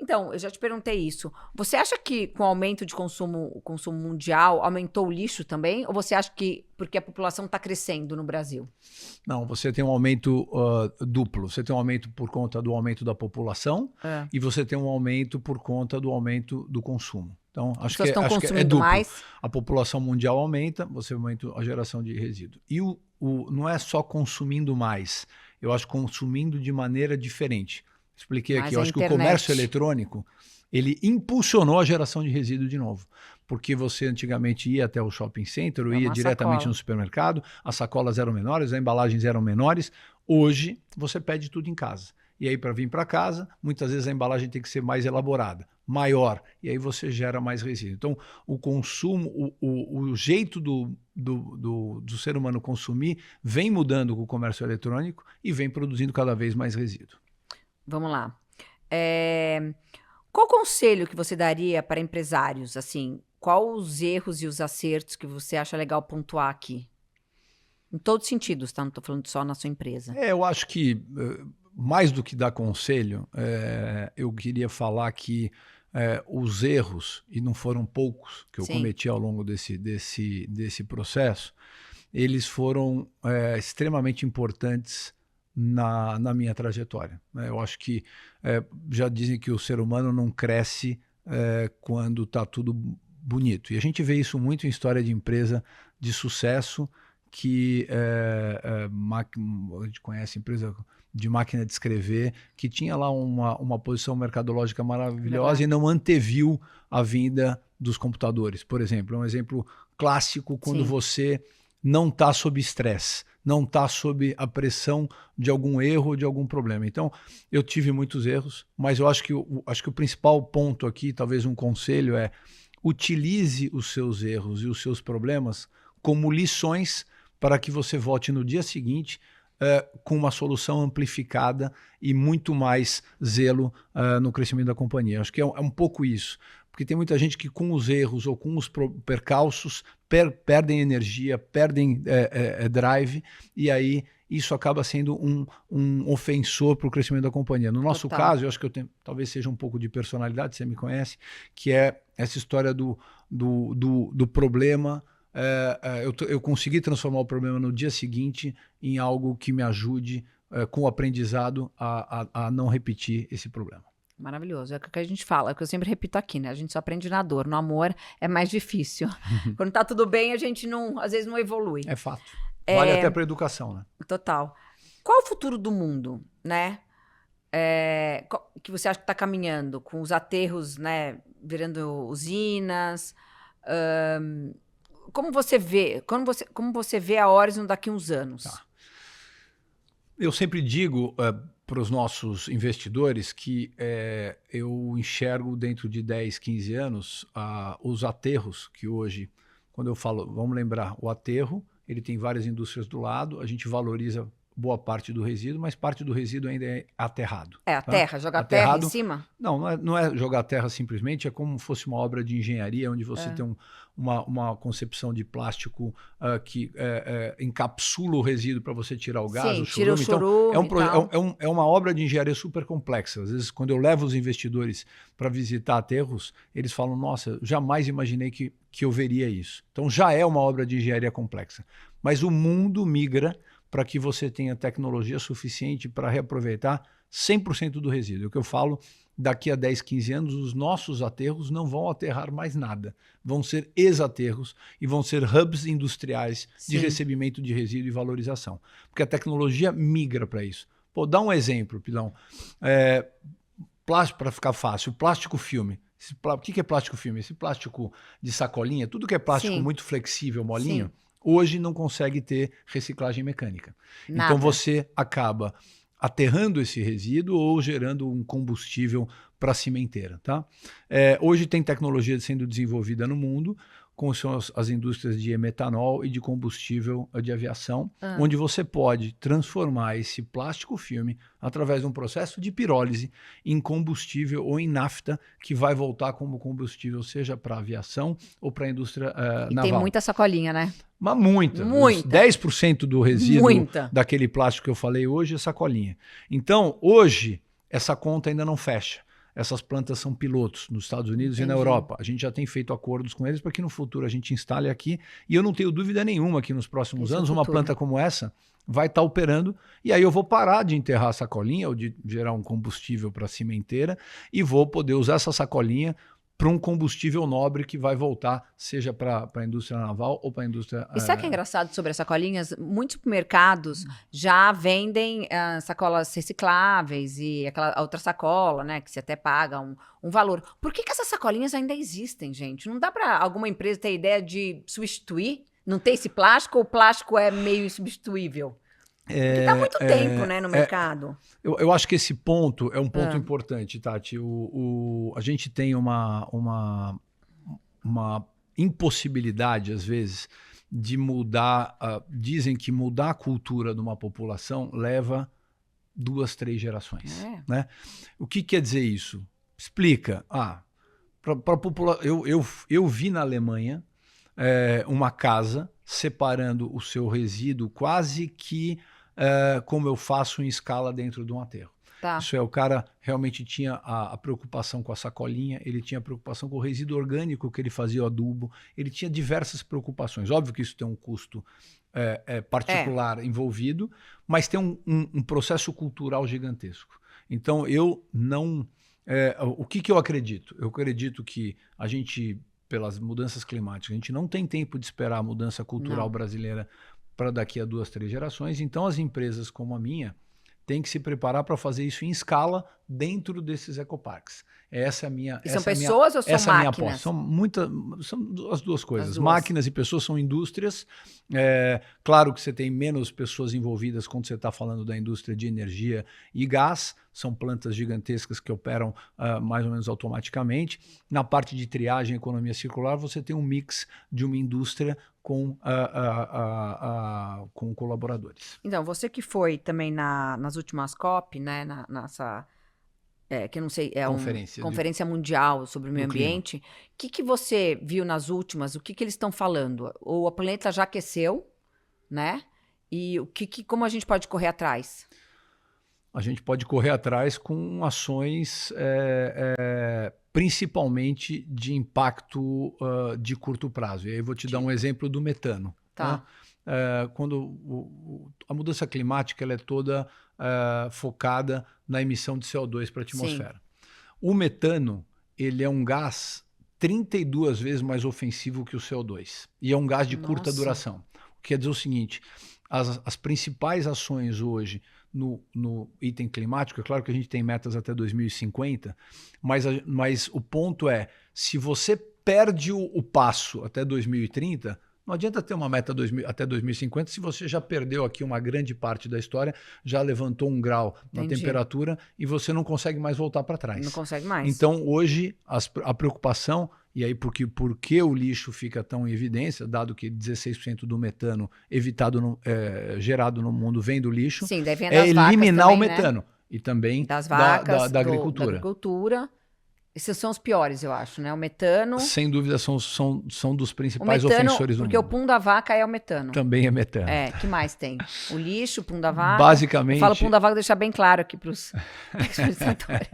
Então, eu já te perguntei isso. Você acha que com o aumento de o consumo mundial, aumentou o lixo também? Ou você acha que porque a população está crescendo no Brasil? Não, você tem um aumento duplo. Você tem um aumento por conta do aumento da população e você tem um aumento por conta do aumento do consumo. Então, acho que é duplo. Mais. A população mundial aumenta, você aumenta a geração de resíduo. E não é só consumindo mais, eu acho consumindo de maneira diferente. Expliquei aqui, eu acho que o comércio eletrônico, ele impulsionou a geração de resíduo de novo. Porque você antigamente ia até o shopping center, ou ia diretamente no supermercado, as sacolas eram menores, as embalagens eram menores. Hoje, você pede tudo em casa. E aí, para vir para casa, muitas vezes a embalagem tem que ser mais elaborada, maior, e aí você gera mais resíduo. Então, o consumo, o jeito do ser humano consumir vem mudando com o comércio eletrônico e vem produzindo cada vez mais resíduo. Vamos lá. Qual conselho que você daria para empresários? Assim, qual os erros e os acertos que você acha legal pontuar aqui? Em todos os sentidos, tá? Não estou falando só na sua empresa. Eu acho que, mais do que dar conselho, eu queria falar que os erros, e não foram poucos que eu cometi ao longo desse processo, eles foram extremamente importantes na minha trajetória. Eu acho que já dizem que o ser humano não cresce quando está tudo bonito. E a gente vê isso muito em história de empresa de sucesso, que a gente conhece empresa de máquina de escrever, que tinha lá uma posição mercadológica maravilhosa e não anteviu a vinda dos computadores. Por exemplo, é um exemplo clássico quando você não está sob estresse, não está sob a pressão de algum erro ou de algum problema. Então, eu tive muitos erros, mas eu acho que o principal ponto aqui, talvez um conselho, é utilize os seus erros e os seus problemas como lições para que você volte no dia seguinte com uma solução amplificada e muito mais zelo no crescimento da companhia. Acho que é um pouco isso. Porque tem muita gente que com os erros ou com os percalços perdem energia, perdem drive, e aí isso acaba sendo um ofensor para o crescimento da companhia. No nosso caso, eu acho que talvez seja um pouco de personalidade, você me conhece, que é essa história do problema. Eu consegui transformar o problema no dia seguinte em algo que me ajude com o aprendizado a não repetir esse problema. Maravilhoso, é o que a gente fala, é o que eu sempre repito aqui, né? A gente só aprende na dor, no amor é mais difícil. Quando tá tudo bem, a gente às vezes não evolui. É fato. Vale até para a educação, né? Total. Qual é o futuro do mundo, né? Que você acha que está caminhando, com os aterros, né, virando usinas? Como você vê? Como você vê a Orizon daqui a uns anos? Tá. Eu sempre digo para os nossos investidores que eu enxergo dentro de 10, 15 anos os aterros que hoje, quando eu falo, vamos lembrar, o aterro, ele tem várias indústrias do lado, a gente valoriza boa parte do resíduo, mas parte do resíduo ainda é aterrado. A terra, jogar terra em cima? Não é jogar terra simplesmente, é como se fosse uma obra de engenharia, onde você tem uma concepção de plástico que encapsula o resíduo para você tirar o gás, o churume. Tira o churume. Então, é uma obra de engenharia super complexa. Às vezes, quando eu levo os investidores para visitar aterros, eles falam, nossa, jamais imaginei que eu veria isso. Então, já é uma obra de engenharia complexa. Mas o mundo migra para que você tenha tecnologia suficiente para reaproveitar 100% do resíduo. O que eu falo daqui a 10, 15 anos, os nossos aterros não vão aterrar mais nada. Vão ser ex-aterros e vão ser hubs industriais de recebimento de resíduo e valorização. Porque a tecnologia migra para isso. Pô, dá um exemplo, Pilão. Plástico, para ficar fácil, plástico filme. O que é plástico filme? Esse plástico de sacolinha, tudo que é plástico muito flexível, molinho, hoje não consegue ter reciclagem mecânica. Nada. Então você acaba aterrando esse resíduo ou gerando um combustível para a cimenteira. Tá? Hoje tem tecnologia sendo desenvolvida no mundo, com as indústrias de metanol e de combustível de aviação, onde você pode transformar esse plástico filme através de um processo de pirólise em combustível ou em nafta que vai voltar como combustível, seja para aviação ou para a indústria naval. Tem muita sacolinha, né? Mas muita. 10% do resíduo daquele plástico que eu falei hoje é sacolinha. Então, hoje, essa conta ainda não fecha. Essas plantas são pilotos nos Estados Unidos e na Europa. A gente já tem feito acordos com eles para que no futuro a gente instale aqui. E eu não tenho dúvida nenhuma que nos próximos anos uma planta como essa vai estar operando. E aí eu vou parar de enterrar a sacolinha ou de gerar um combustível para a cimenteira e vou poder usar essa sacolinha para um combustível nobre que vai voltar, seja para a indústria naval ou para a indústria... E sabe o que é engraçado sobre as sacolinhas? Muitos supermercados já vendem sacolas recicláveis e aquela outra sacola, né? Que você até paga um valor. Por que essas sacolinhas ainda existem, gente? Não dá para alguma empresa ter ideia de substituir? Não ter esse plástico ou o plástico é meio insubstituível? Porque está há muito tempo, né, no mercado. Eu acho que esse ponto é um ponto importante, Tati. A gente tem uma impossibilidade, às vezes, de mudar. Dizem que mudar a cultura de uma população leva 2, 3 gerações. Né? O que quer dizer isso? Explica. Eu vi na Alemanha uma casa separando o seu resíduo quase que como eu faço em escala dentro de um aterro. Tá. Isso o cara realmente tinha a preocupação com a sacolinha, ele tinha a preocupação com o resíduo orgânico que ele fazia o adubo, ele tinha diversas preocupações. Óbvio que isso tem um custo particular envolvido, mas tem um processo cultural gigantesco. Então, eu não... o que eu acredito? Eu acredito que a gente, pelas mudanças climáticas, a gente não tem tempo de esperar a mudança cultural brasileira para daqui a 2, 3 gerações. Então, as empresas como a minha têm que se preparar para fazer isso em escala dentro desses ecoparques. Essa é a minha... E são pessoas ou são máquinas? Essa é a minha aposta. São as duas coisas. Máquinas e pessoas são indústrias. Claro que você tem menos pessoas envolvidas quando você está falando da indústria de energia e gás. São plantas gigantescas que operam mais ou menos automaticamente. Na parte de triagem e economia circular, você tem um mix de uma indústria com colaboradores. Então, você que foi também nas últimas COP, né, nessa... que eu não sei, Conferência Mundial sobre o Meio Ambiente. O que você viu nas últimas? O que eles estão falando? O planeta já aqueceu, né? E como a gente pode correr atrás? A gente pode correr atrás com ações principalmente de impacto de curto prazo. E aí eu vou te dar um exemplo do metano. Tá. Né? Quando a mudança climática ela é toda focada na emissão de CO2 para a atmosfera. Sim. O metano ele é um gás 32 vezes mais ofensivo que o CO2. E é um gás de curta duração. Quer dizer o seguinte, as principais ações hoje no item climático, é claro que a gente tem metas até 2050, mas o ponto é, se você perde o passo até 2030... Não adianta ter uma meta até 2050 se você já perdeu aqui uma grande parte da história, já levantou 1 grau na temperatura e você não consegue mais voltar para trás. Não consegue mais. Então, hoje, a preocupação, e aí por que o lixo fica tão em evidência, dado que 16% do metano gerado no mundo vem do lixo, sim, deve eliminar também, o metano. Né? E também das vacas, da agricultura. Da agricultura. Esses são os piores, eu acho, né? O metano... Sem dúvida, são dos principais ofensores do mundo. Porque o pum da vaca é o metano. Também é metano. Que mais tem? O lixo, o pum da vaca... Basicamente... Eu falo pum da vaca, deixar bem claro aqui para os espectadores.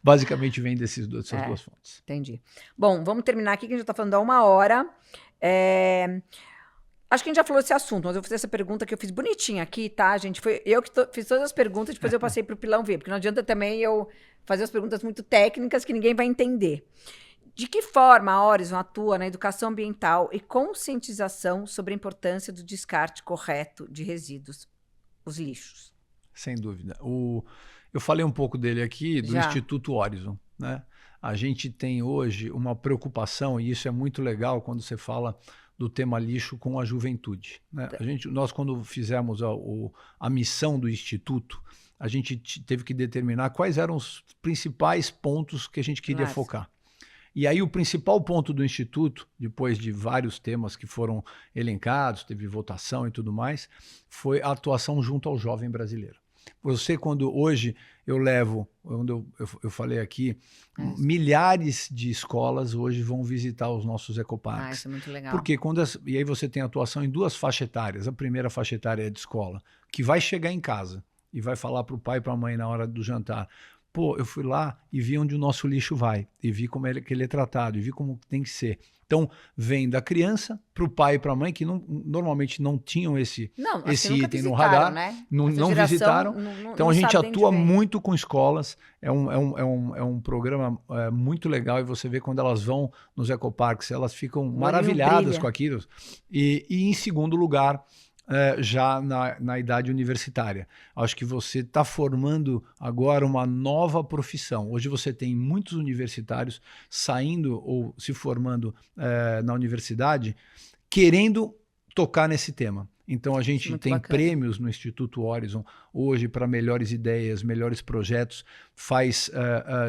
Basicamente vem dessas duas fontes. Entendi. Bom, vamos terminar aqui, que a gente já está falando há 1 hora. Acho que a gente já falou desse assunto, mas eu vou fazer essa pergunta que eu fiz bonitinha aqui, tá, gente? Foi eu que fiz todas as perguntas, depois eu passei pro Pilão ver, porque não adianta também eu fazer as perguntas muito técnicas que ninguém vai entender. De que forma a Orizon atua na educação ambiental e conscientização sobre a importância do descarte correto de resíduos, os lixos? Sem dúvida. Eu falei um pouco dele aqui, do Instituto Orizon, né? A gente tem hoje uma preocupação, e isso é muito legal quando você fala do tema lixo com a juventude, né? Nós, quando fizemos a missão do Instituto, a gente teve que determinar quais eram os principais pontos que a gente queria focar. E aí o principal ponto do Instituto, depois de vários temas que foram elencados, teve votação e tudo mais, foi a atuação junto ao jovem brasileiro. Você, quando hoje eu levo, quando eu falei aqui, milhares de escolas hoje vão visitar os nossos ecoparques. Isso é muito legal. Porque e aí você tem atuação em duas faixas etárias. A primeira faixa etária é de escola, que vai chegar em casa e vai falar para o pai e para a mãe na hora do jantar: pô, eu fui lá e vi onde o nosso lixo vai, e vi como que ele é tratado, e vi como tem que ser. Então, vem da criança para o pai e para a mãe, que normalmente não tinham esse item no radar, né? não visitaram. Então, a gente atua muito com escolas, é um programa muito legal, e você vê quando elas vão nos ecoparques, elas ficam maravilhadas com aquilo. E em segundo lugar, já na idade universitária. Acho que você está formando agora uma nova profissão. Hoje você tem muitos universitários saindo ou se formando na universidade querendo tocar nesse tema. Então a gente tem prêmios no Instituto Orizon hoje para melhores ideias, melhores projetos, faz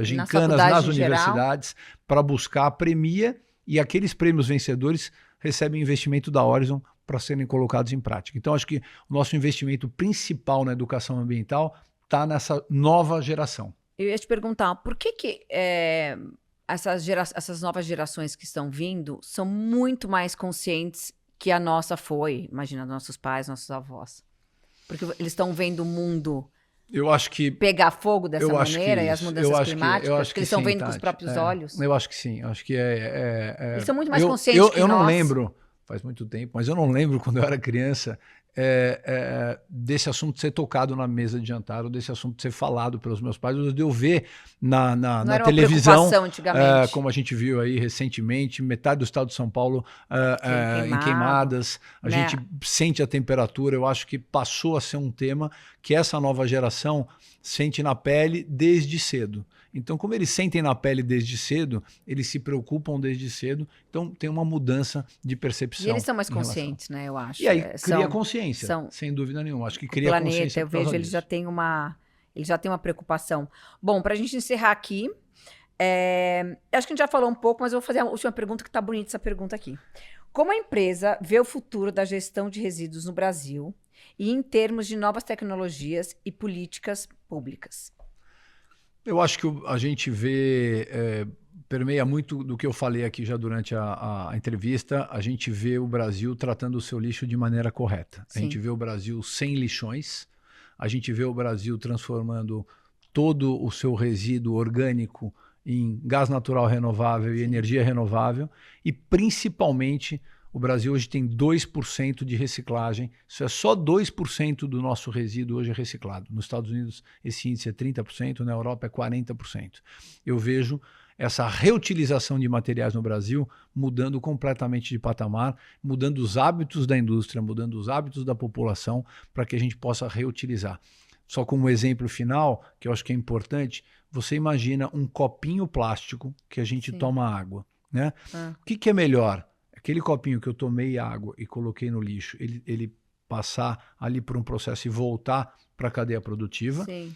gincanas nas universidades para buscar, premia, e aqueles prêmios vencedores recebem investimento da Orizon para serem colocados em prática. Então, acho que o nosso investimento principal na educação ambiental está nessa nova geração. Eu ia te perguntar, por que essas novas gerações que estão vindo são muito mais conscientes que a nossa foi? Imagina, nossos pais, nossos avós. Porque eles estão vendo o mundo pegar fogo dessa maneira, e as mudanças climáticas, que eles estão vendo com os próprios olhos. Eu acho que sim. Acho que eles são muito mais conscientes que nós. Eu não lembro, faz muito tempo, mas eu não lembro quando eu era criança desse assunto ser tocado na mesa de jantar, ou desse assunto ser falado pelos meus pais, ou de eu ver na televisão, como a gente viu aí recentemente, metade do estado de São Paulo em queimadas, a gente sente a temperatura. Eu acho que passou a ser um tema que essa nova geração sente na pele desde cedo. Então, como eles sentem na pele desde cedo, eles se preocupam desde cedo, então tem uma mudança de percepção. E eles são mais conscientes, né, eu acho. E aí cria consciência, sem dúvida nenhuma. Acho que cria consciência. Eu vejo, eles já têm uma preocupação. Bom, para a gente encerrar aqui, acho que a gente já falou um pouco, mas eu vou fazer a última pergunta, que está bonita essa pergunta aqui. Como a empresa vê o futuro da gestão de resíduos no Brasil e em termos de novas tecnologias e políticas públicas? Eu acho que a gente vê, permeia muito do que eu falei aqui já durante a entrevista. A gente vê o Brasil tratando o seu lixo de maneira correta. Sim. A gente vê o Brasil sem lixões, a gente vê o Brasil transformando todo o seu resíduo orgânico em gás natural renovável e energia renovável, e principalmente o Brasil hoje tem 2% de reciclagem. Isso é só 2% do nosso resíduo hoje é reciclado. Nos Estados Unidos esse índice é 30%, na Europa é 40%. Eu vejo essa reutilização de materiais no Brasil mudando completamente de patamar, mudando os hábitos da indústria, mudando os hábitos da população, para que a gente possa reutilizar. Só como exemplo final, que eu acho que é importante, você imagina um copinho plástico que a gente toma água, né? O que é melhor? Aquele copinho que eu tomei água e coloquei no lixo, ele passar ali por um processo e voltar para a cadeia produtiva? Sim.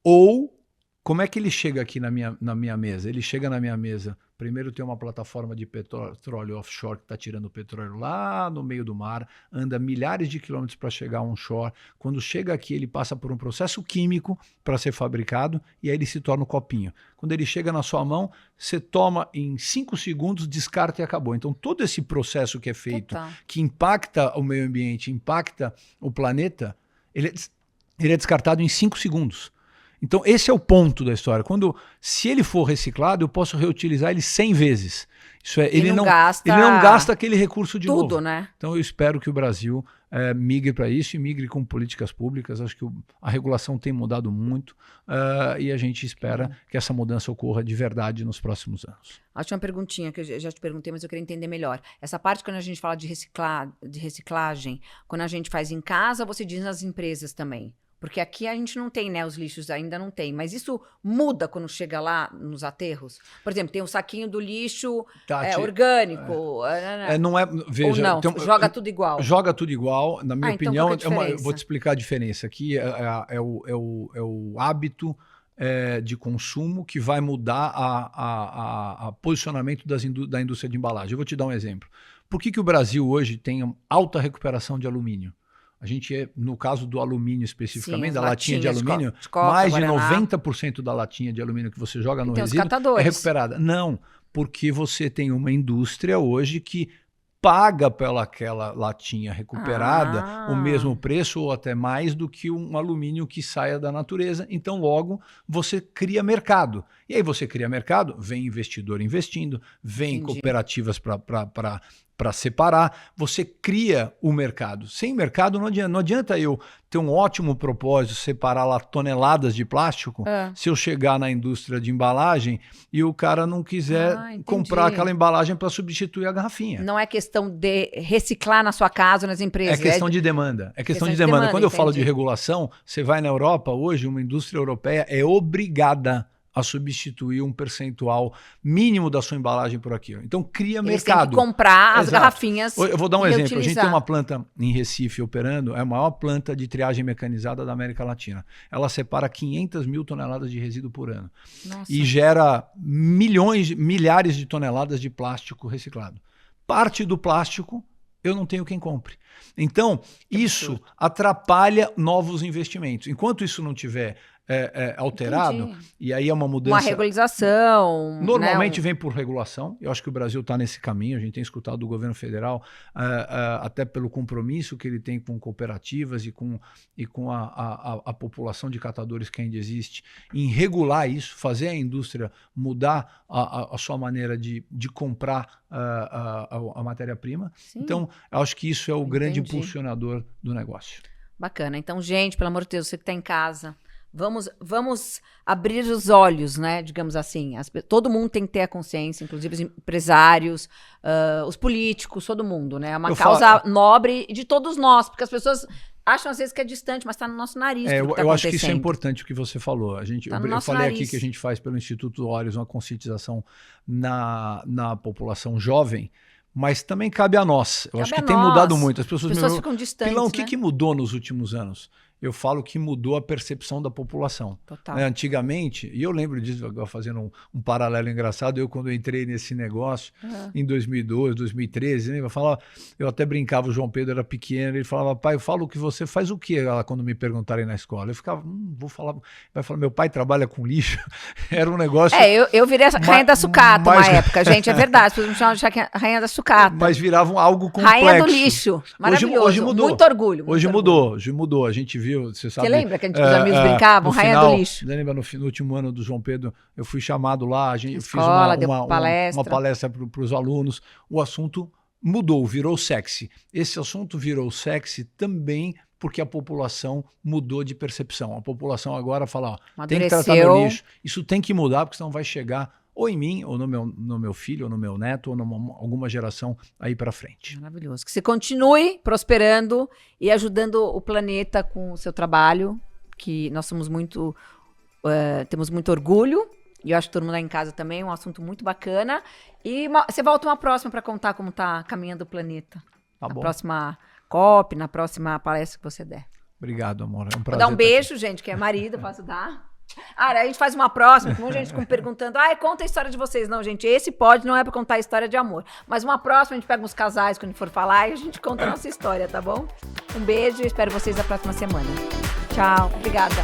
Ou como é que ele chega aqui na minha mesa? Ele chega na minha mesa, primeiro tem uma plataforma de petróleo offshore que está tirando o petróleo lá no meio do mar, anda milhares de quilômetros para chegar onshore. Quando chega aqui, ele passa por um processo químico para ser fabricado, e aí ele se torna um copinho. Quando ele chega na sua mão, você toma em 5 segundos, descarta e acabou. Então todo esse processo que é feito, que impacta o meio ambiente, impacta o planeta, ele é descartado em 5 segundos. Então, esse é o ponto da história. Se ele for reciclado, eu posso reutilizar ele 100 vezes. Isso é, ele não gasta aquele recurso de novo. Tudo, né? Então, eu espero que o Brasil migre para isso e migre com políticas públicas. Acho que a regulação tem mudado muito e a gente espera que essa mudança ocorra de verdade nos próximos anos. A última perguntinha que eu já te perguntei, mas eu queria entender melhor. Essa parte, quando a gente fala de reciclagem, quando a gente faz em casa, você diz nas empresas também? Porque aqui a gente não tem, né? Os lixos ainda não tem. Mas isso muda quando chega lá nos aterros? Por exemplo, tem um saquinho do lixo orgânico. Veja, ou não, joga tudo igual. Joga tudo igual. Na minha opinião, eu vou te explicar a diferença. Aqui é o hábito de consumo que vai mudar o posicionamento da indústria de embalagem. Eu vou te dar um exemplo. Por que o Brasil hoje tem alta recuperação de alumínio? A gente, no caso do alumínio especificamente, da latinha de alumínio, mais de 90% da latinha de alumínio que você joga no resíduo é recuperada. Não, porque você tem uma indústria hoje que paga pelaquela latinha recuperada o mesmo preço ou até mais do que um alumínio que saia da natureza. Então, logo, você cria mercado. E aí você cria mercado, vem investidor investindo, vem cooperativas para separar, você cria o mercado. Sem mercado não adianta eu ter um ótimo propósito, separar lá toneladas de plástico, se eu chegar na indústria de embalagem e o cara não quiser comprar aquela embalagem para substituir a garrafinha. Não é questão de reciclar na sua casa, nas empresas. É questão de demanda. É questão de demanda. Quando eu falo de regulação, você vai na Europa, hoje uma indústria europeia é obrigada a substituir um percentual mínimo da sua embalagem por aquilo. Então, cria mercado. Tem que comprar as garrafinhas. Eu vou dar um exemplo. A gente tem uma planta em Recife operando, é a maior planta de triagem mecanizada da América Latina. Ela separa 500 mil toneladas de resíduo por ano. Nossa. E gera milhares de toneladas de plástico reciclado. Parte do plástico eu não tenho quem compre. Então, isso atrapalha novos investimentos. Enquanto isso não tiver alterado, e aí é uma mudança... Uma regularização. Normalmente vem por regulação. Eu acho que o Brasil está nesse caminho. A gente tem escutado do governo federal, até pelo compromisso que ele tem com cooperativas e com a população de catadores que ainda existe, em regular isso, fazer a indústria mudar a sua maneira de comprar a matéria-prima. Então, eu acho que isso é o grande impulsionador do negócio. Bacana. Então, gente, pelo amor de Deus, você que está em casa... Vamos abrir os olhos, né? Digamos assim. Todo mundo tem que ter a consciência, inclusive os empresários, os políticos, todo mundo, né? É uma causa nobre de todos nós, porque as pessoas acham às vezes que é distante, mas está no nosso nariz. Eu acho que isso é importante o que você falou. Eu falei aqui que a gente faz pelo Instituto Olhos uma conscientização na população jovem. Mas também cabe a nós. Eu acho que tem mudado muito. As pessoas ficam distantes. Pilão, o que mudou nos últimos anos? Eu falo que mudou a percepção da população. Total. Antigamente, e eu lembro disso, agora fazendo um paralelo engraçado, quando eu entrei nesse negócio, em 2012, 2013, né, eu até brincava, o João Pedro era pequeno, ele falava, pai, eu falo o que você faz o quê? Quando me perguntarem na escola. Eu ficava, vou falar, vai falar, meu pai trabalha com lixo. Era um negócio... eu virei a rainha da sucata uma época, gente, é verdade, as pessoas me chamam de rainha da sucata. Mas viravam algo complexo. Rainha do lixo, maravilhoso, hoje mudou. Muito orgulho. Hoje mudou, a gente viu, você sabe... Você lembra que os amigos brincavam? Rainha do lixo. Lembra, no último ano do João Pedro, eu fui chamado lá, eu fiz uma palestra para os alunos, o assunto mudou, virou sexy. Esse assunto virou sexy também porque a população mudou de percepção. A população agora fala, tem que tratar meu lixo, isso tem que mudar, porque senão vai chegar ou em mim, ou no meu filho, ou no meu neto, ou alguma geração aí para frente. Maravilhoso. Que você continue prosperando e ajudando o planeta com o seu trabalho, que nós somos temos muito orgulho, e eu acho que todo mundo aí em casa também, um assunto muito bacana. E você volta uma próxima para contar como está caminhando o planeta. Na próxima COP, na próxima palestra que você der. Obrigado, amor. É um prazer. Vou dar um beijo, gente, que é marido, posso dar? A gente faz uma próxima, com muita gente perguntando, conta a história de vocês. Não, gente, esse não é pra contar a história de amor. Mas uma próxima, a gente pega uns casais quando for falar e a gente conta a nossa história, tá bom? Um beijo e espero vocês na próxima semana. Tchau, obrigada.